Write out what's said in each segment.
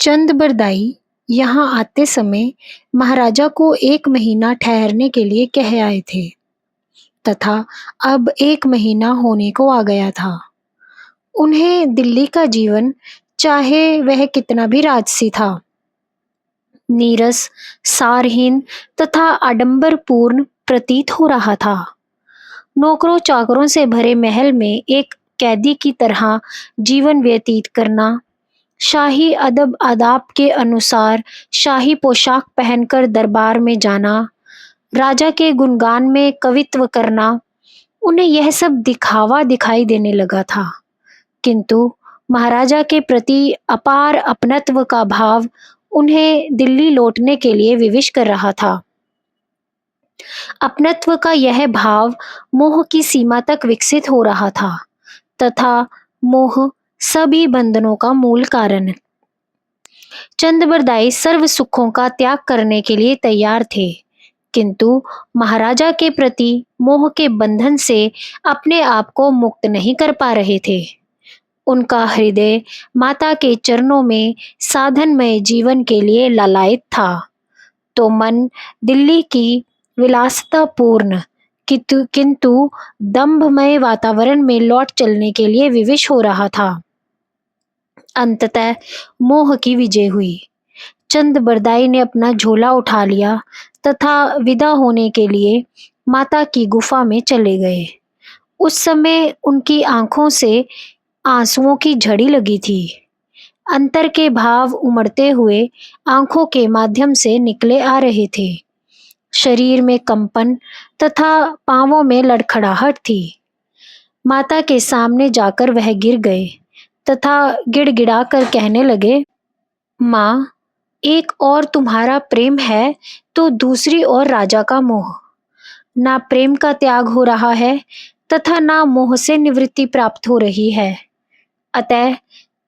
चंद बरदाई यहाँ आते समय महाराजा को 1 महीना ठहरने के लिए कह आए थे तथा अब 1 महीना होने को आ गया था। उन्हें दिल्ली का जीवन, चाहे वह कितना भी राजसी था, नीरस, सारहीन तथा आडंबरपूर्ण प्रतीत हो रहा था। नौकरों चाकरों से भरे महल में एक कैदी की तरह जीवन व्यतीत करना, शाही अदब आदाब के अनुसार शाही पोशाक पहनकर दरबार में जाना, राजा के गुणगान में कवित्व करना, उन्हें यह सब दिखावा दिखाई देने लगा था। किंतु महाराजा के प्रति अपार अपनत्व का भाव उन्हें दिल्ली लौटने के लिए विवश कर रहा था। अपनत्व का यह भाव मोह की सीमा तक विकसित हो रहा था तथा मोह सभी बंधनों का मूल कारण। चंद बरदाई सर्व सुखों का त्याग करने के लिए तैयार थे, किंतु महाराजा के प्रति मोह के बंधन से अपने आप को मुक्त नहीं कर पा रहे थे। उनका हृदय माता के चरणों में साधनमय जीवन के लिए लालायित था, तो मन दिल्ली की विलासितापूर्ण किंतु दंभमय वातावरण में लौट चलने के लिए विवश हो रहा था। अंततः मोह की विजय हुई। चंद बरदाई ने अपना झोला उठा लिया तथा विदा होने के लिए माता की गुफा में चले गए। उस समय उनकी आंखों से आंसुओं की झड़ी लगी थी। अंतर के भाव उमड़ते हुए आंखों के माध्यम से निकले आ रहे थे। शरीर में कंपन तथा पांवों में लड़खड़ाहट थी। माता के सामने जाकर वह गिर गए तथा गिड़गिड़ा कर कहने लगे, माँ, एक और तुम्हारा प्रेम है तो दूसरी ओर राजा का मोह। ना प्रेम का त्याग हो रहा है तथा ना मोह से निवृत्ति प्राप्त हो रही है। अतः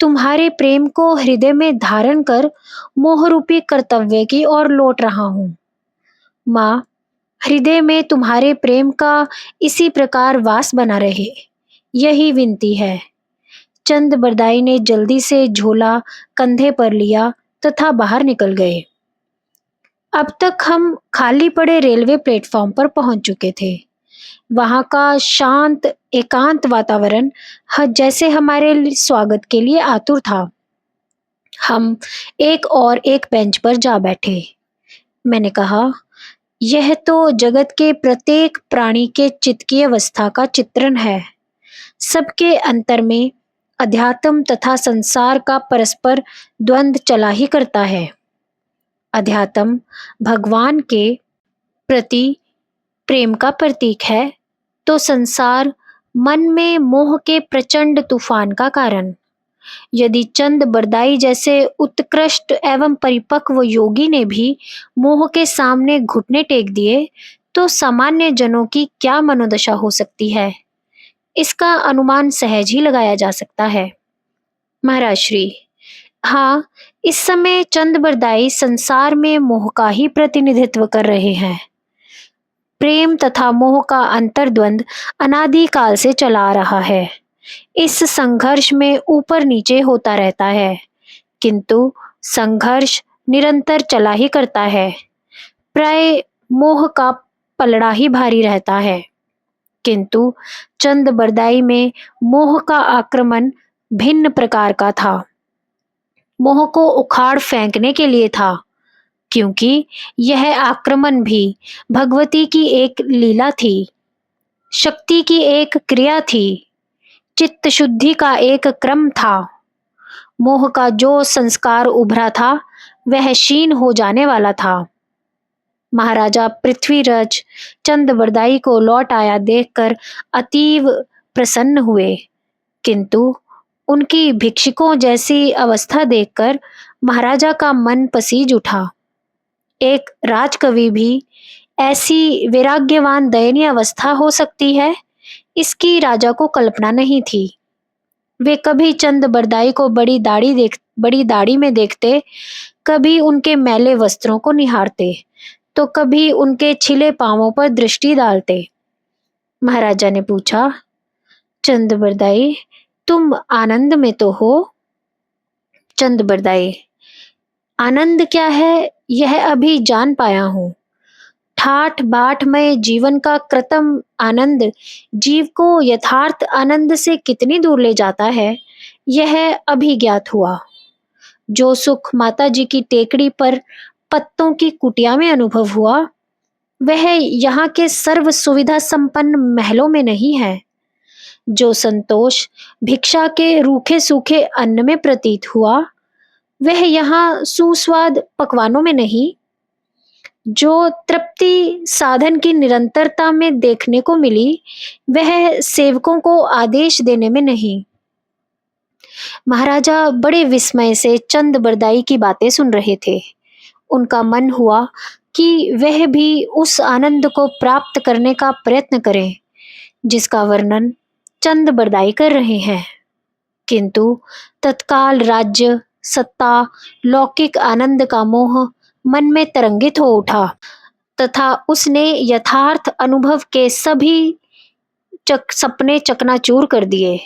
तुम्हारे प्रेम को हृदय में धारण कर मोह रूपी कर्तव्य की ओर लौट रहा हूँ। माँ, हृदय में तुम्हारे प्रेम का इसी प्रकार वास बना रहे, यही विनती है। चंद बरदाई ने जल्दी से झोला कंधे पर लिया तथा बाहर निकल गए। अब तक हम खाली पड़े रेलवे प्लेटफॉर्म पर पहुंच चुके थे। वहां का शांत एकांत वातावरण जैसे हमारे स्वागत के लिए आतुर था। हम एक बेंच पर जा बैठे। मैंने कहा, यह तो जगत के प्रत्येक प्राणी के चित्त की अवस्था का चित्रण है। सबके अंतर में अध्यात्म तथा संसार का परस्पर द्वंद्व चला ही करता है। अध्यात्म भगवान के प्रति प्रेम का प्रतीक है, तो संसार मन में मोह के प्रचंड तूफान का कारण। यदि चंद बरदाई जैसे उत्कृष्ट एवं परिपक्व योगी ने भी मोह के सामने घुटने टेक दिए, तो सामान्य जनों की क्या मनोदशा हो सकती है, इसका अनुमान सहज ही लगाया जा सकता है। महाराज श्री, हाँ, इस समय चंद बरदाई संसार में मोह का ही प्रतिनिधित्व कर रहे हैं। प्रेम तथा मोह का अंतर्द्वंद अनादिकाल से चला आ रहा है। इस संघर्ष में ऊपर नीचे होता रहता है, किंतु संघर्ष निरंतर चला ही करता है। प्राय मोह का पलड़ा ही भारी रहता है, किंतु चंद बरदाई में मोह का आक्रमण भिन्न प्रकार का था। मोह को उखाड़ फेंकने के लिए था, क्योंकि यह आक्रमण भी भगवती की एक लीला थी, शक्ति की एक क्रिया थी, चित्त शुद्धि का एक क्रम था। मोह का जो संस्कार उभरा था वह क्षीण हो जाने वाला था। महाराजा पृथ्वीराज चंद बरदाई को लौट आया देखकर अतीव प्रसन्न हुए, किंतु उनकी भिक्षुकों जैसी अवस्था देखकर महाराजा का मन पसीज उठा। एक राजकवि भी ऐसी वैराग्यवान दयनीय अवस्था हो सकती है, इसकी राजा को कल्पना नहीं थी। वे कभी चंद बरदाई को बड़ी दाढ़ी में देखते, कभी उनके मैले वस्त्रों को निहारते, तो कभी उनके छिले पांवों पर दृष्टि डालते। महाराजा ने पूछा, चंद बरदाई, तुम आनंद में तो हो? चंद बरदाई, आनंद क्या है यह अभी जान पाया हूँ। ठाठ बाट में जीवन का कृत्रिम आनंद जीव को यथार्थ आनंद से कितनी दूर ले जाता है, यह अभी ज्ञात हुआ। जो सुख माता जी की टेकड़ी पर पत्तों की कुटिया में अनुभव हुआ, वह यहाँ के सर्व सुविधा संपन्न महलों में नहीं है। जो संतोष भिक्षा के रूखे सूखे अन्न में प्रतीत हुआ, वह यहाँ सुस्वाद पकवानों में नहीं। जो तृप्ति साधन की निरंतरता में देखने को मिली, वह सेवकों को आदेश देने में नहीं। महाराजा बड़े विस्मय से चंद बरदाई की बातें सुन रहे थे। उनका मन हुआ कि वह भी उस आनंद को प्राप्त करने का प्रयत्न करें जिसका वर्णन चंद बरदाई कर रहे हैं, किंतु तत्काल राज्य, सत्ता, लौकिक आनंद का मोह मन में तरंगित हो उठा तथा उसने यथार्थ अनुभव के सभी सपने चकनाचूर कर दिए।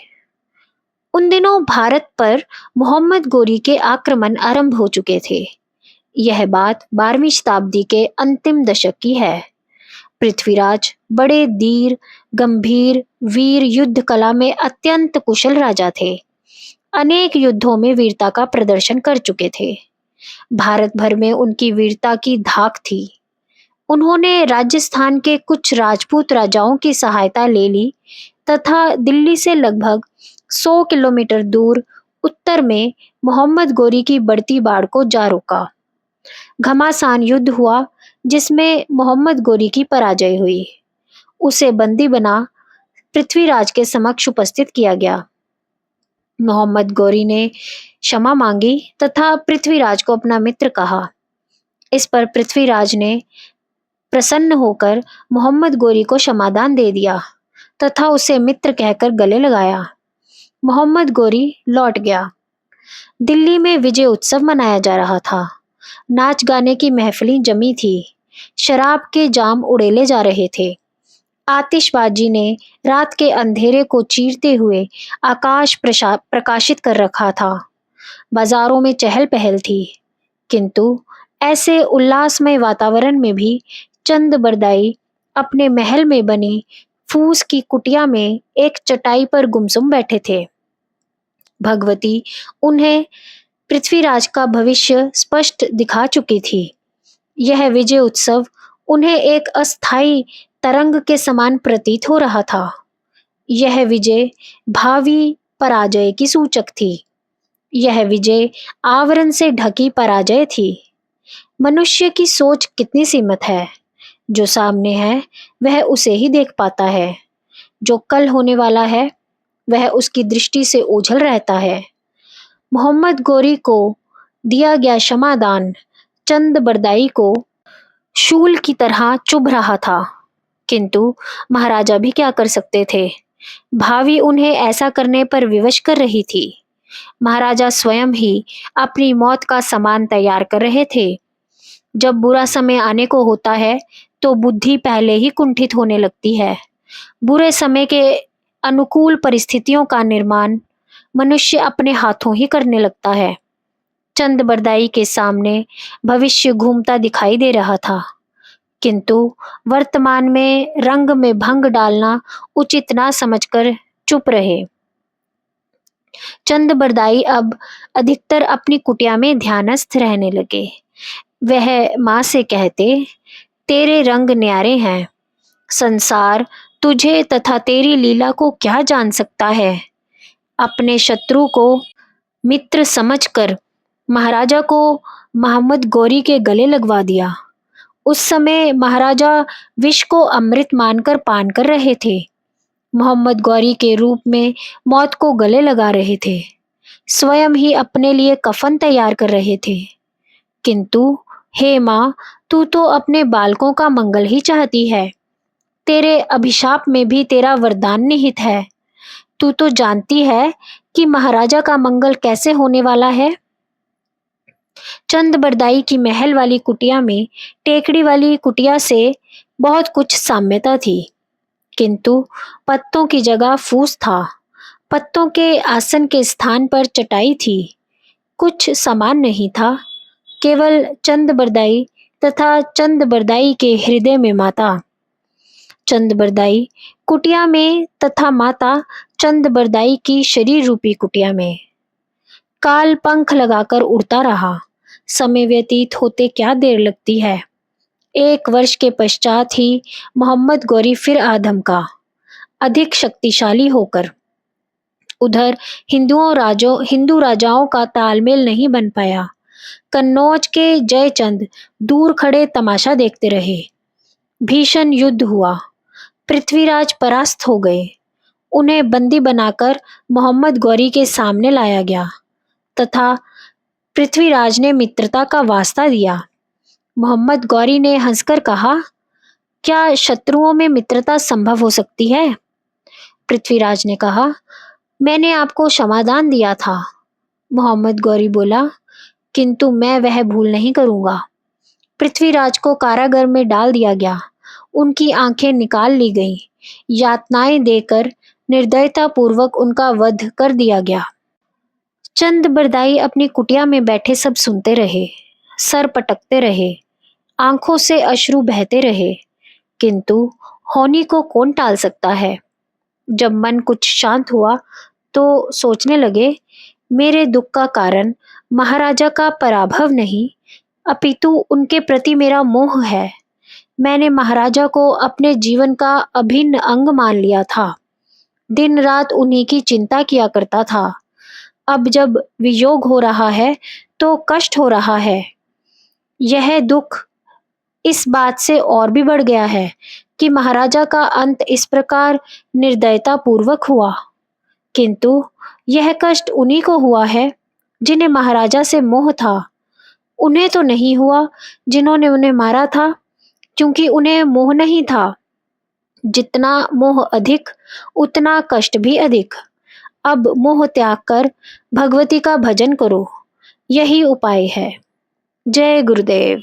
उन दिनों भारत पर मोहम्मद गोरी के आक्रमण आरंभ हो चुके थे। यह बात 12वीं शताब्दी के अंतिम दशक की है। पृथ्वीराज बड़े धीर, गंभीर, वीर युद्ध कला में अत्यंत कुशल राजा थे। अनेक युद्धों में वीरता का प्रदर्शन कर चुके थे। भारत भर में उनकी वीरता की धाक थी। उन्होंने राजस्थान के कुछ राजपूत राजाओं की सहायता ले ली तथा दिल्ली से लगभग 100 किलोमीटर दूर उत्तर में मोहम्मद गोरी की बढ़ती बाढ़ को जा रोका। घमासान युद्ध हुआ जिसमें मोहम्मद गोरी की पराजय हुई। उसे बंदी बना पृथ्वीराज के समक्ष उपस्थित किया गया। मोहम्मद गोरी ने क्षमा मांगी तथा पृथ्वीराज को अपना मित्र कहा। इस पर पृथ्वीराज ने प्रसन्न होकर मोहम्मद गोरी को क्षमादान दे दिया तथा उसे मित्र कहकर गले लगाया। मोहम्मद गोरी लौट गया। दिल्ली में विजय उत्सव मनाया जा रहा था। नाच गाने की महफिलें जमी थी। शराब के जाम उड़ेले जा रहे थे। आतिशबाजी ने रात के अंधेरे को चीरते हुए आकाश प्रकाशित कर रखा था। बाजारों में चहल पहल थी, किंतु ऐसे उल्लासमय वातावरण में भी चंद बरदाई अपने महल में बनी फूस की कुटिया में एक चटाई पर गुमसुम बैठे थे। भगवती उन्हें पृथ्वीराज का भविष्य स्पष्ट दिखा चुकी थी। यह विजय उत्सव उन्हें एक अस्थायी तरंग के समान प्रतीत हो रहा था। यह विजय भावी पराजय की सूचक थी। यह विजय आवरण से ढकी पराजय थी। मनुष्य की सोच कितनी सीमित है। जो सामने है वह उसे ही देख पाता है। जो कल होने वाला है वह उसकी दृष्टि से ओझल रहता है। मोहम्मद गोरी को दिया गया क्षमादान चंद बरदाई को शूल की तरह चुभ रहा था, किंतु महाराजा भी क्या कर सकते थे। भावी उन्हें ऐसा करने पर विवश कर रही थी। महाराजा स्वयं ही अपनी मौत का सामान तैयार कर रहे थे। जब बुरा समय आने को होता है तो बुद्धि पहले ही कुंठित होने लगती है। बुरे समय के अनुकूल परिस्थितियों का निर्माण मनुष्य अपने हाथों ही करने लगता है। चंद बरदाई के सामने भविष्य घूमता दिखाई दे रहा था, किंतु वर्तमान में रंग में भंग डालना उचित ना समझकर चुप रहे। चंद बरदाई अब अधिकतर अपनी कुटिया में ध्यानस्थ रहने लगे। वह माँ से कहते, तेरे रंग न्यारे हैं। संसार तुझे तथा तेरी लीला को क्या जान सकता है। अपने शत्रु को मित्र समझकर महाराजा को मोहम्मद गोरी के गले लगवा दिया। उस समय महाराजा विष को अमृत मानकर पान कर रहे थे। मोहम्मद गौरी के रूप में मौत को गले लगा रहे थे। स्वयं ही अपने लिए कफन तैयार कर रहे थे। किंतु हे माँ, तू तो अपने बालकों का मंगल ही चाहती है। तेरे अभिशाप में भी तेरा वरदान निहित है। तू तो जानती है कि महाराजा का मंगल कैसे होने वाला है। चंद बरदाई की महल वाली कुटिया में टेकड़ी वाली कुटिया से बहुत कुछ साम्यता थी, किंतु पत्तों की जगह फूस था। पत्तों के आसन के स्थान पर चटाई थी। कुछ समान नहीं था। केवल चंद बरदाई तथा चंद बरदाई के हृदय में माता चंद बरदाई कुटिया में तथा माता चंद बरदाई की शरीर रूपी कुटिया में। काल पंख लगाकर उड़ता रहा। समय व्यतीत होते क्या देर लगती है। 1 वर्ष के पश्चात ही मोहम्मद गौरी फिर आधमका, अधिक शक्तिशाली होकर। उधर हिंदू राजाओं का तालमेल नहीं बन पाया। कन्नौज के जयचंद दूर खड़े तमाशा देखते रहे। भीषण युद्ध हुआ। पृथ्वीराज परास्त हो गए। उन्हें बंदी बनाकर मोहम्मद गौरी के सामने लाया गया तथा पृथ्वीराज ने मित्रता का वास्ता दिया। मोहम्मद गौरी ने हंसकर कहा, क्या शत्रुओं में मित्रता संभव हो सकती है? पृथ्वीराज ने कहा, मैंने आपको क्षमादान दिया था। मोहम्मद गौरी बोला, किंतु मैं वह भूल नहीं करूंगा। पृथ्वीराज को कारागार में डाल दिया गया। उनकी आंखें निकाल ली गईं। यातनाएं देकर निर्दयता पूर्वक उनका वध कर दिया गया। चंद बरदाई अपनी कुटिया में बैठे सब सुनते रहे, सर पटकते रहे, आंखों से अश्रु बहते रहे, किंतु होनी को कौन टाल सकता है। जब मन कुछ शांत हुआ तो सोचने लगे, मेरे दुख का कारण महाराजा का पराभव नहीं, अपितु उनके प्रति मेरा मोह है। मैंने महाराजा को अपने जीवन का अभिन्न अंग मान लिया था। दिन रात उन्हीं की चिंता किया करता था। अब जब वियोग हो रहा है तो कष्ट हो रहा है। यह दुख इस बात से और भी बढ़ गया है कि महाराजा का अंत इस प्रकार निर्दयता पूर्वक हुआ। किंतु यह कष्ट उन्हीं को हुआ है जिन्हें महाराजा से मोह था। उन्हें तो नहीं हुआ जिन्होंने उन्हें मारा था, क्योंकि उन्हें मोह नहीं था। जितना मोह अधिक उतना कष्ट भी अधिक। अब मोह त्याग कर भगवती का भजन करो, यही उपाय है। जय गुरुदेव।